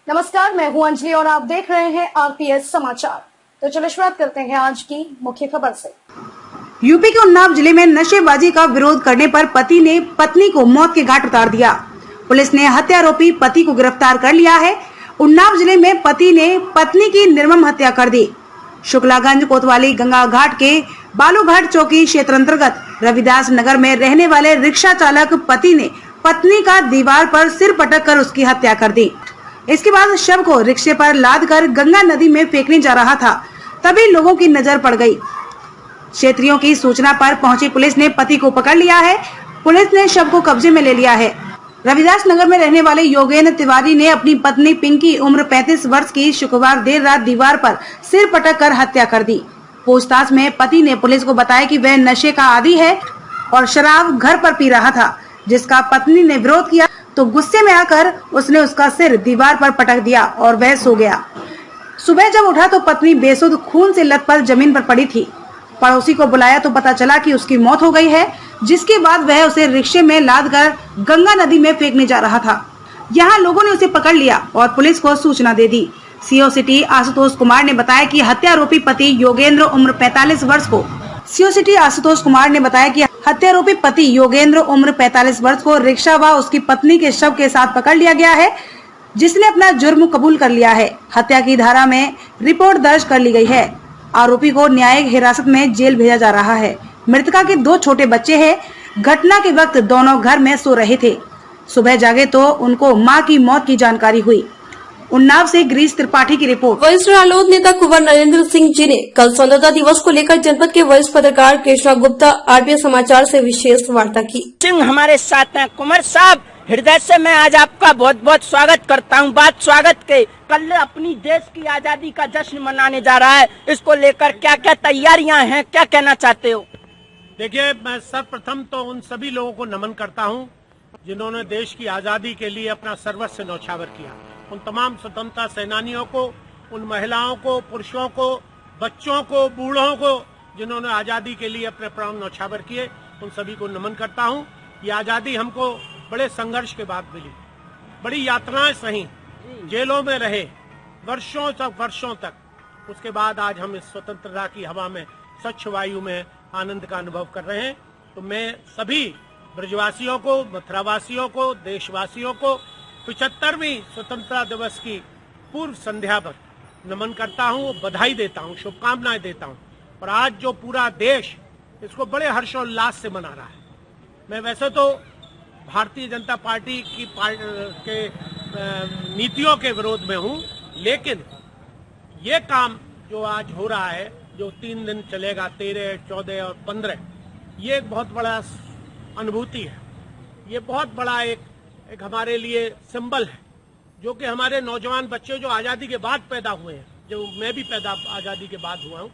नमस्कार, मैं हूं अंजलि और आप देख रहे हैं आरपीएस समाचार। तो चलिए शुरुआत करते हैं आज की मुख्य खबर से। यूपी के उन्नाव जिले में नशेबाजी का विरोध करने पर पति ने पत्नी को मौत के घाट उतार दिया। पुलिस ने हत्यारोपी पति को गिरफ्तार कर लिया है। उन्नाव जिले में पति ने पत्नी की निर्मम हत्या कर दी। शुक्लागंज कोतवाली गंगा घाट के बालूघाट चौकी क्षेत्र अंतर्गत रविदास नगर में रहने वाले रिक्शा चालक पति ने पत्नी का दीवार पर सिर पटक कर उसकी हत्या कर दी। इसके बाद शव को रिक्शे पर लादकर गंगा नदी में फेंकने जा रहा था, तभी लोगों की नजर पड़ गई। क्षेत्रियों की सूचना पर पहुंची पुलिस ने पति को पकड़ लिया है। पुलिस ने शव को कब्जे में ले लिया है। रविदास नगर में रहने वाले योगेंद्र तिवारी ने अपनी पत्नी पिंकी उम्र 35 वर्ष की शुक्रवार देर रात दीवार पर सिर पटक कर हत्या कर दी। पूछताछ में पति ने पुलिस को बताया कि वह नशे का आदी है और शराब घर पर पी रहा था, जिसका पत्नी ने विरोध किया तो गुस्से में आकर उसने उसका सिर दीवार पर पटक दिया और वह सो गया। सुबह जब उठा तो पत्नी बेसुध खून से लथपथ जमीन पर पड़ी थी। पड़ोसी को बुलाया तो पता चला कि उसकी मौत हो गई है, जिसके बाद वह उसे रिक्शे में लादकर गंगा नदी में फेंकने जा रहा था। यहाँ लोगों ने उसे पकड़ लिया और पुलिस को सूचना दे दी। सीओ सिटी आशुतोष कुमार ने बताया कि हत्यारोपी पति योगेंद्र उम्र 45 वर्ष को रिक्शा व उसकी पत्नी के शव के साथ पकड़ लिया गया है, जिसने अपना जुर्म कबूल कर लिया है। हत्या की धारा में रिपोर्ट दर्ज कर ली गई है। आरोपी को न्यायिक हिरासत में जेल भेजा जा रहा है। मृतका के 2 छोटे बच्चे हैं। घटना के वक्त दोनों घर में सो रहे थे। सुबह जागे तो उनको मां की मौत की जानकारी हुई। उन्नाव से गिरीश त्रिपाठी की रिपोर्ट। वरिष्ठ रालोद नेता कुंवर नरेंद्र सिंह जी ने कल स्वतंत्रता दिवस को लेकर जनपद के वरिष्ठ पत्रकार कृष्णा गुप्ता आरपीएस समाचार से विशेष वार्ता की। सिंह हमारे साथ हैं। कुंवर साहब, हृदय से मैं आज आपका बहुत बहुत स्वागत करता हूं। बात स्वागत के, कल अपनी देश की आजादी का जश्न मनाने जा रहा है, इसको लेकर क्या क्या तैयारियां हैं, क्या कहना चाहते हो? देखिए, मैं सर्वप्रथम तो उन सभी लोगों को नमन करता हूं जिन्होंने देश की आजादी के लिए अपना सर्वस्व न्यौछावर किया। उन तमाम स्वतंत्रता सेनानियों को, उन महिलाओं को, पुरुषों को, बच्चों को, बूढ़ों को जिन्होंने आजादी के लिए अपने प्राण न्यौछावर किए, उन सभी को नमन करता हूं। ये आजादी हमको बड़े संघर्ष के बाद मिली, बड़ी यातनाएं सही, जेलों में रहे वर्षों तक। उसके बाद आज हम इस स्वतंत्रता की हवा में, स्वच्छ वायु में आनंद का अनुभव कर रहे हैं। तो मैं सभी ब्रजवासियों को, मथुरावासियों को, देशवासियों को 75वीं स्वतंत्रता दिवस की पूर्व संध्या पर नमन करता हूं, बधाई देता हूं, शुभकामनाएं देता हूं। और आज जो पूरा देश इसको बड़े हर्षोल्लास से मना रहा है। मैं वैसे तो भारतीय जनता पार्टी की के नीतियों के विरोध में हूं, लेकिन ये काम जो आज हो रहा है, जो 3 दिन चलेगा, 13, 14 और 15, ये एक बहुत बड़ा अनुभूति है। ये बहुत बड़ा एक हमारे लिए सिंबल है, जो कि हमारे नौजवान बच्चे जो आजादी के बाद पैदा हुए हैं, जो मैं भी पैदा आजादी के बाद हुआ हूं,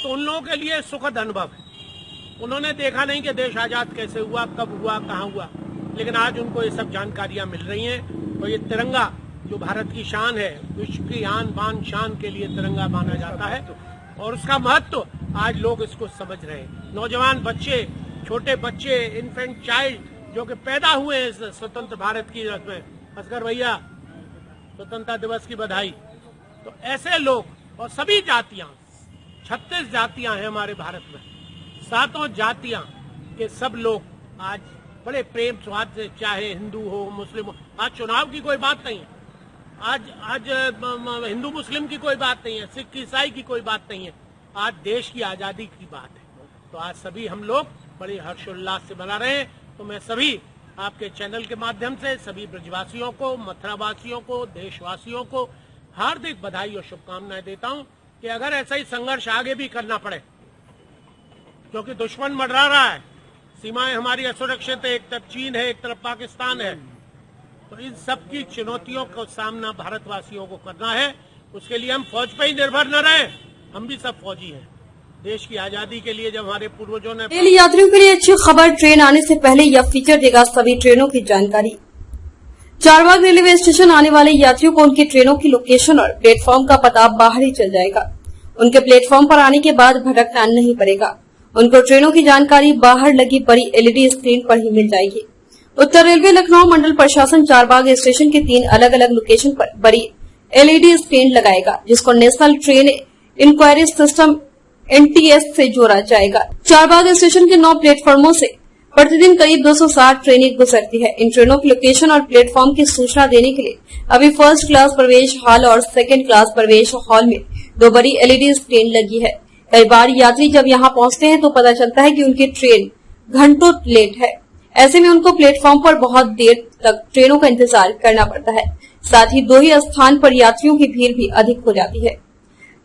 तो उन लोगों के लिए सुखद अनुभव है। उन्होंने देखा नहीं कि देश आजाद कैसे हुआ, कब हुआ, कहाँ हुआ, लेकिन आज उनको ये सब जानकारियां मिल रही हैं। और ये तिरंगा जो भारत की शान है, विश्व की आन बान शान के लिए तिरंगा माना जाता है, और उसका महत्व आज लोग इसको समझ रहे हैं। नौजवान बच्चे, छोटे बच्चे, इन्फेंट चाइल्ड जो कि पैदा हुए इस स्वतंत्र भारत की में, असगर भैया स्वतंत्रता दिवस की बधाई। तो ऐसे लोग और सभी जातियां, 36 जातियां हैं हमारे भारत में, 7 जातियां के सब लोग आज बड़े प्रेम स्वाद से, चाहे हिंदू हो, मुस्लिम हो, आज चुनाव की कोई बात नहीं है, आज हिंदू मुस्लिम की कोई बात नहीं है, सिख ईसाई की कोई बात नहीं है, आज देश की आजादी की बात है। तो आज सभी हम लोग बड़े हर्षोल्लास से मना रहे हैं। तो मैं सभी आपके चैनल के माध्यम से सभी ब्रजवासियों को, मथुरावासियों को, देशवासियों को हार्दिक बधाई और शुभकामनाएं देता हूं कि अगर ऐसा ही संघर्ष आगे भी करना पड़े, क्योंकि दुश्मन मंडरा रहा है, सीमाएं हमारी असुरक्षित है, एक तरफ चीन है, एक तरफ पाकिस्तान है, तो इन सब की चुनौतियों का सामना भारतवासियों को करना है। उसके लिए हम फौज पर ही निर्भर न रहे, हम भी सब फौजी हैं। देश की आजादी के लिए जब हमारे पूर्वजों ने। रेल यात्रियों के लिए अच्छी खबर, ट्रेन आने से पहले यह फीचर देगा सभी ट्रेनों की जानकारी। चारबाग रेलवे स्टेशन आने वाले यात्रियों को उनकी ट्रेनों की लोकेशन और प्लेटफॉर्म का पता बाहर ही चल जाएगा। उनके प्लेटफॉर्म पर आने के बाद भटकना नहीं पड़ेगा। उनको ट्रेनों की जानकारी बाहर लगी बड़ी एलईडी स्क्रीन पर ही मिल जाएगी। उत्तर रेलवे लखनऊ मंडल प्रशासन चारबाग स्टेशन के 3 अलग अलग लोकेशन पर बड़ी एलईडी स्क्रीन लगाएगा, जिसको national train inquiry system NTS से जोड़ा जाएगा। चारबाग स्टेशन के 9 प्लेटफॉर्मों से प्रतिदिन करीब 260 ट्रेनें गुजरती है। इन ट्रेनों की लोकेशन और प्लेटफॉर्म की सूचना देने के लिए अभी फर्स्ट क्लास प्रवेश हॉल और सेकंड क्लास प्रवेश हॉल में 2 बड़ी एलईडी स्क्रीन लगी है। कई बार यात्री जब यहां पहुंचते हैं तो पता चलता है कि उनकी ट्रेन घंटों लेट है। ऐसे में उनको प्लेटफॉर्म पर बहुत देर तक ट्रेनों का इंतजार करना पड़ता है। साथ ही 2 ही स्थान पर यात्रियों की भीड़ भी अधिक हो जाती है।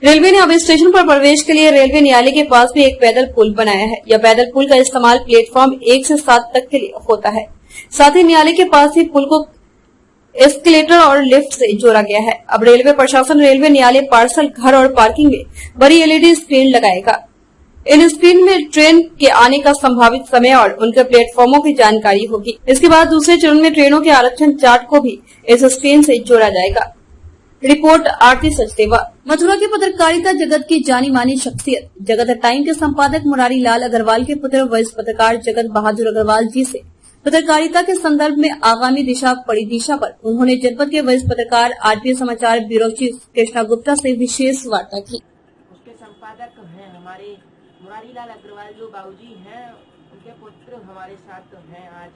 रेलवे ने अब स्टेशन पर प्रवेश के लिए रेलवे न्यायालय के पास भी एक पैदल पुल बनाया है। यह पैदल पुल का इस्तेमाल प्लेटफॉर्म 1 से 7 तक के लिए होता है। साथ ही न्यायालय के पास ही पुल को एस्केलेटर और लिफ्ट से जोड़ा गया है। अब रेलवे प्रशासन रेलवे न्यायालय पार्सल घर और पार्किंग में बड़ी एलईडी स्क्रीन लगाएगा। इन स्क्रीन में ट्रेन के आने का संभावित समय और उनके प्लेटफॉर्मों की जानकारी होगी। इसके बाद दूसरे चरण में ट्रेनों के आरक्षण चार्ट को भी इस स्क्रीन से जोड़ा जाएगा। रिपोर्ट आरती सचदेवा। मथुरा की पत्रकारिता जगत की जानी मानी शख्सियत जगत टाइम के संपादक मुरारी लाल अग्रवाल के पुत्र वरिष्ठ पत्रकार जगत बहादुर अग्रवाल जी से पत्रकारिता के संदर्भ में आगामी दिशा परिदिशा पर उन्होंने जनपद के वरिष्ठ पत्रकार आरपीएस समाचार ब्यूरो चीफ कृष्णा गुप्ता से विशेष वार्ता की। उसके संपादक हैं हमारे मुरारी लाल अग्रवाल जो बाबूजी हैं, उनके पुत्र हमारे साथ हैं आज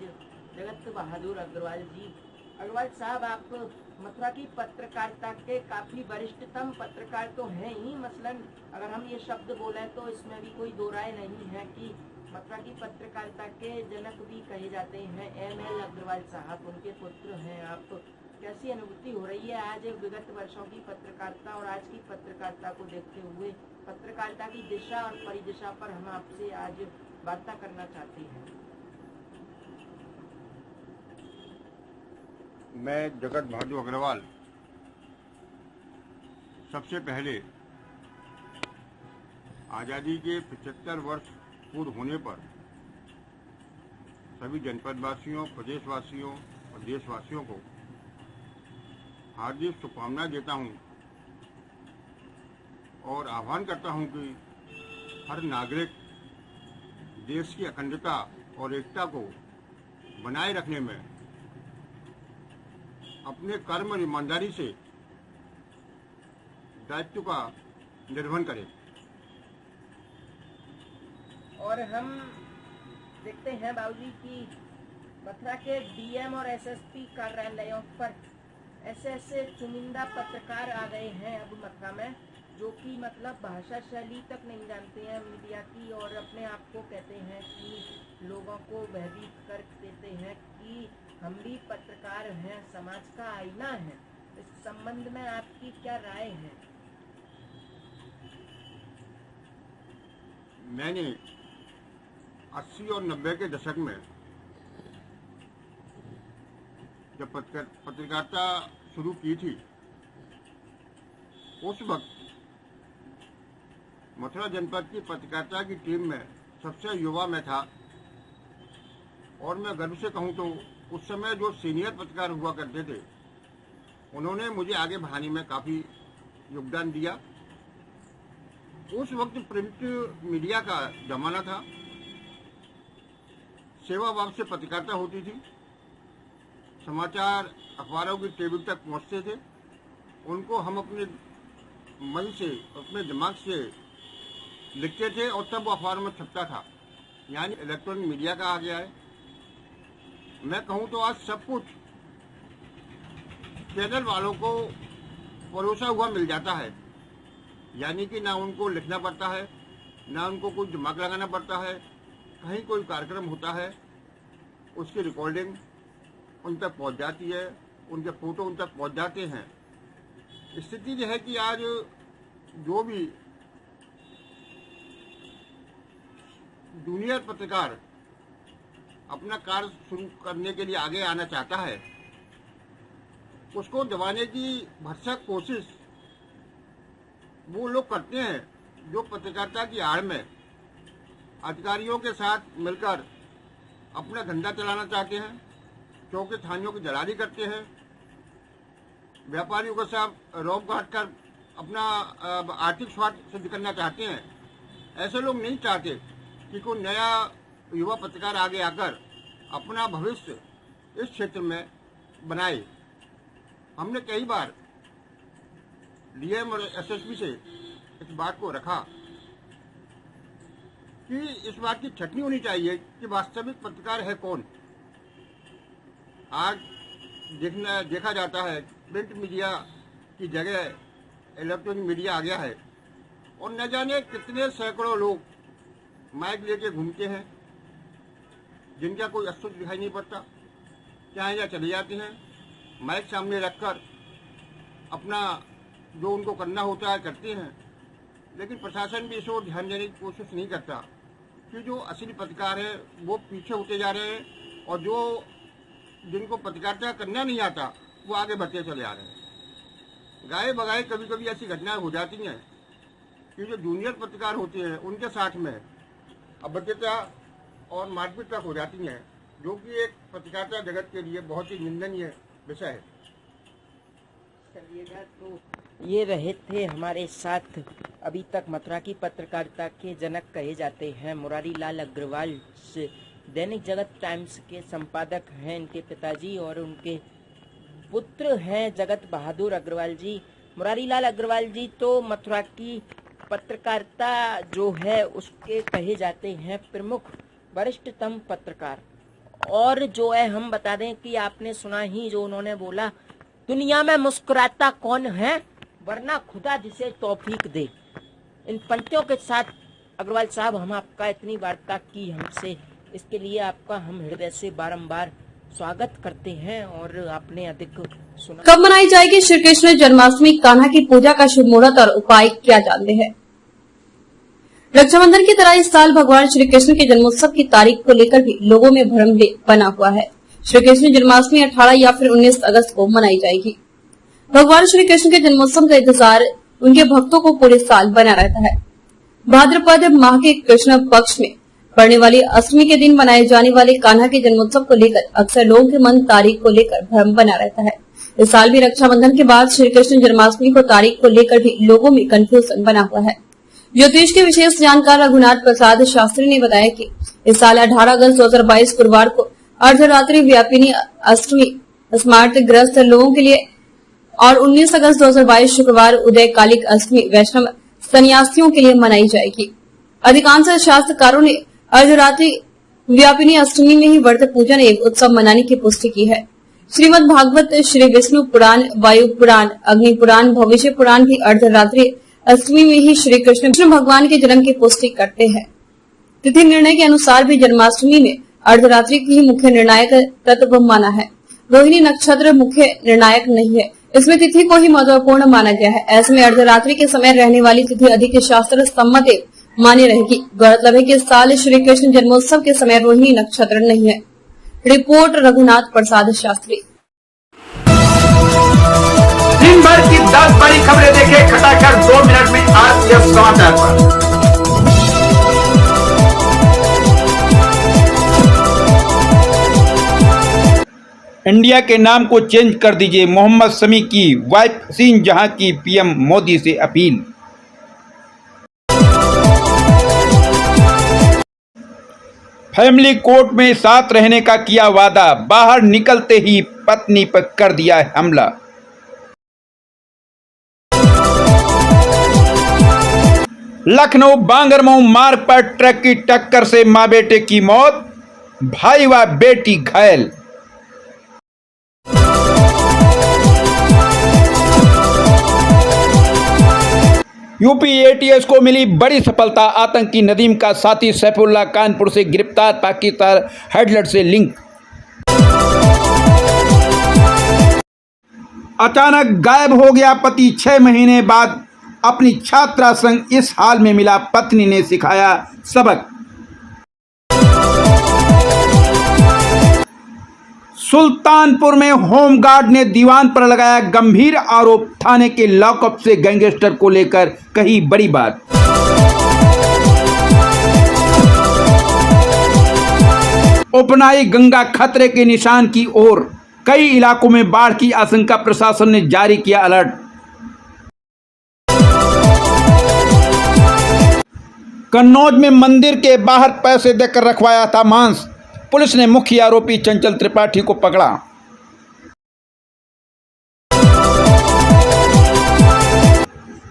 जगत बहादुर अग्रवाल जी। अग्रवाल साहब, आप मथुरा की पत्रकारिता के काफी वरिष्ठतम पत्रकार तो हैं ही। मसलन अगर हम ये शब्द बोलें तो इसमें भी कोई दो राय नहीं है कि मथुरा की पत्रकारिता के जनक भी कहे जाते हैं ML अग्रवाल साहब, उनके पुत्र हैं आप। कैसी अनुभूति हो रही है आज विगत वर्षों की पत्रकारिता और आज की पत्रकारिता को देखते हुए? पत्रकारिता की दिशा और परिदिशा पर हम आपसे आज वार्ता करना चाहते हैं। मैं जगत बहादुर अग्रवाल सबसे पहले आज़ादी के 75 वर्ष पूर्ण होने पर सभी जनपदवासियों, प्रदेशवासियों और देशवासियों को हार्दिक शुभकामनाएं देता हूं और आह्वान करता हूं कि हर नागरिक देश की अखंडता और एकता को बनाए रखने में अपने कर्म और ईमानदारी से दायित्व का निर्वहन करें। और हम देखते हैं बाबूजी कि मथुरा के DM और SSP कार्यालयों पर ऐसे चुनिंदा पत्रकार आ गए हैं अब मथुरा में, जो कि मतलब भाषा शैली तक नहीं जानते हैं मीडिया की और अपने आप को कहते हैं कि लोगों को भयभीत कर देते हैं कि हम भी पत्रकार हैं, समाज का आईना है। इस संबंध में आपकी क्या राय है? मैंने 80 और 90 के दशक में जब पत्रकारिता शुरू की थी, उस वक्त मथुरा जनपद की पत्रकारिता की टीम में सबसे युवा मैं था। और मैं गर्व से कहूं तो उस समय जो सीनियर पत्रकार हुआ करते थे, उन्होंने मुझे आगे बढ़ाने में काफ़ी योगदान दिया। उस वक्त प्रिंट मीडिया का जमाना था, सेवा भाव से पत्रकारिता होती थी, समाचार अखबारों की टेबल तक पहुंचते थे, उनको हम अपने मन से, अपने दिमाग से लिखते थे और तब अखबार में छपता था। यानी इलेक्ट्रॉनिक मीडिया का आ गया है। मैं कहूं तो आज सब कुछ चैनल वालों को परोसा हुआ मिल जाता है। यानी कि ना उनको लिखना पड़ता है, ना उनको कुछ दिमाग लगाना पड़ता है। कहीं कोई कार्यक्रम होता है, उसकी रिकॉर्डिंग उन तक पहुंच जाती है, उनके फोटो उन तक पहुंच जाते हैं। स्थिति यह है कि आज जो भी जूनियर पत्रकार अपना कार्य शुरू करने के लिए आगे आना चाहता है, उसको दबाने की भरसक कोशिश वो लोग करते हैं जो पत्रकारिता की आड़ में अधिकारियों के साथ मिलकर अपना धंधा चलाना चाहते हैं, चौके थानियों की दलाली करते हैं, व्यापारियों के साथ रौब काट कर अपना आर्थिक स्वार्थ सिद्ध करना चाहते हैं। ऐसे लोग नहीं चाहते कि कोई नया युवा पत्रकार आगे आकर अपना भविष्य इस क्षेत्र में बनाए। हमने कई बार डीएम और एसएसपी से इस बात को रखा कि इस बात की छटनी होनी चाहिए कि वास्तविक पत्रकार है कौन। आज देखा जाता है प्रिंट मीडिया की जगह इलेक्ट्रॉनिक मीडिया आ गया है और न जाने कितने सैकड़ों लोग माइक लेके घूमते हैं जिनका कोई अस्तित्व दिखाई नहीं पड़ता, चाहे या चले जाते हैं माइक सामने रखकर अपना जो उनको करना होता है करते हैं। लेकिन प्रशासन भी इस ओर ध्यान देने की कोशिश नहीं करता कि जो असली पत्रकार है वो पीछे होते जा रहे हैं और जो जिनको पत्रकारिता करना नहीं आता वो आगे बढ़ते चले आ रहे हैं। गाये बगाए कभी कभी ऐसी घटनाएं हो जाती हैं कि जो जूनियर पत्रकार होते हैं उनके साथ में अभद्रता और मारपीट तक हो जाती हैं, जो कि एक पत्रकारिता जगत के लिए बहुत ही निंदनीय विषय है। चलिएगा, तो ये रहे थे हमारे साथ अभी तक मथुरा की पत्रकारिता के जनक कहे जाते हैं मुरारी लाल अग्रवाल, दैनिक जगत टाइम्स के संपादक हैं इनके पिताजी और उनके पुत्र हैं जगत बहादुर अग्रवाल जी। मुरारी लाल अग्रवाल जी तो मथुरा की पत्रकारिता जो है उसके कहे जाते हैं प्रमुख वरिष्ठतम पत्रकार। और जो है हम बता दें कि आपने सुना ही जो उन्होंने बोला, दुनिया में मुस्कुराता कौन है वरना खुदा जिसे तौफीक दे। इन पंक्तियों के साथ अग्रवाल साहब हम आपका इतनी वार्ता की हमसे, इसके लिए आपका हम हृदय से बारंबार स्वागत करते हैं। और आपने अधिक सुना। कब मनाई जाएगी श्री कृष्ण जन्माष्टमी, कान्हा की पूजा का शुभ मुहूर्त और उपाय क्या जानते हैं। रक्षाबंधन की तरह इस साल भगवान श्री कृष्ण के जन्मोत्सव की तारीख को लेकर भी लोगों में भ्रम बना हुआ है। श्री कृष्ण जन्माष्टमी 18 या फिर 19 अगस्त को मनाई जाएगी। भगवान श्री कृष्ण के जन्मोत्सव का इंतजार उनके भक्तों को पूरे साल बना रहता है। भाद्रपद माह के कृष्ण पक्ष में पड़ने वाली अष्टमी के दिन मनाए जाने वाले कान्हा के जन्मोत्सव को लेकर अक्सर लोगों के मन तारीख को लेकर भ्रम बना रहता है। इस साल भी रक्षाबंधन के बाद श्री कृष्ण जन्माष्टमी को तारीख को लेकर भी लोगों में कंफ्यूजन बना हुआ है। ज्योतिष के विशेष जानकार रघुनाथ प्रसाद शास्त्री ने बताया कि इस साल 18 अगस्त 2022 गुरुवार को अर्धरात्रि व्यापिनी अष्टमी स्मार्ट ग्रस्त लोगों के लिए और 19 अगस्त 2022 शुक्रवार उदय कालिक अष्टमी वैष्णव सन्यासियों के लिए मनाई जाएगी। अधिकांश शास्त्रकारों ने अर्धरात्रि व्यापिनी अष्टमी में ही व्रत पूजन एवं उत्सव मनाने की पुष्टि की है। श्रीमद् भागवत, श्री विष्णु पुराण, वायु पुराण, अग्नि पुराण, भविष्य पुराण भी अर्धरात्रि अष्टमी में ही श्री कृष्ण भगवान के जन्म की पुष्टि करते हैं। तिथि निर्णय के अनुसार भी जन्माष्टमी में अर्धरात्रि की ही मुख्य निर्णायक तत्व माना है। रोहिणी नक्षत्र मुख्य निर्णायक नहीं है, इसमें तिथि को ही महत्वपूर्ण माना गया है। ऐसे में अर्धरात्रि के समय रहने वाली तिथि अधिक शास्त्र सम्मत मानी रहेगी। गौरतलब है कि इस साल श्री कृष्ण जन्मोत्सव के समय रोहिणी नक्षत्र नहीं है। रिपोर्ट रघुनाथ प्रसाद शास्त्री। दिन भर की 10 बड़ी खबरें देखें खटाखट 2 मिनट में आरपीएस समाचार पर। इंडिया के नाम को चेंज कर दीजिए, मोहम्मद शमी की वाइफ हसीन जहां की पीएम मोदी से अपील। फैमिली कोर्ट में साथ रहने का किया वादा, बाहर निकलते ही पत्नी पर कर दिया हमला। लखनऊ बांगरमऊ मार्ग पर ट्रक की टक्कर से मां बेटे की मौत, भाई व बेटी घायल। यूपी एटीएस को मिली बड़ी सफलता, आतंकी नदीम का साथी सैफुल्लाह कानपुर से गिरफ्तार, पाकिस्तान हेडलर से लिंक। अचानक गायब हो गया पति, 6 महीने बाद अपनी छात्रा संग इस हाल में मिला, पत्नी ने सिखाया सबक। सुल्तानपुर में होमगार्ड ने दीवान पर लगाया गंभीर आरोप, थाने के लॉकअप से गैंगस्टर को लेकर कही बड़ी बात। उपनाई गंगा खतरे के निशान की ओर, कई इलाकों में बाढ़ की आशंका, प्रशासन ने जारी किया अलर्ट। कन्नौज में मंदिर के बाहर पैसे देकर रखवाया था मांस, पुलिस ने मुख्य आरोपी चंचल त्रिपाठी को पकड़ा।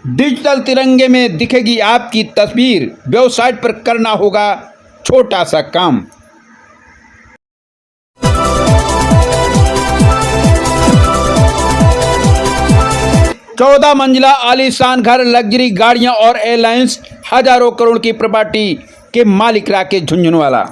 डिजिटल तिरंगे में दिखेगी आपकी तस्वीर, वेबसाइट पर करना होगा छोटा सा काम। चौदह मंजिला आलीशान घर, लग्जरी गाड़ियां और एयरलाइंस, हजारों करोड़ की प्रॉपर्टी के मालिक राकेश झुंझुनवाला।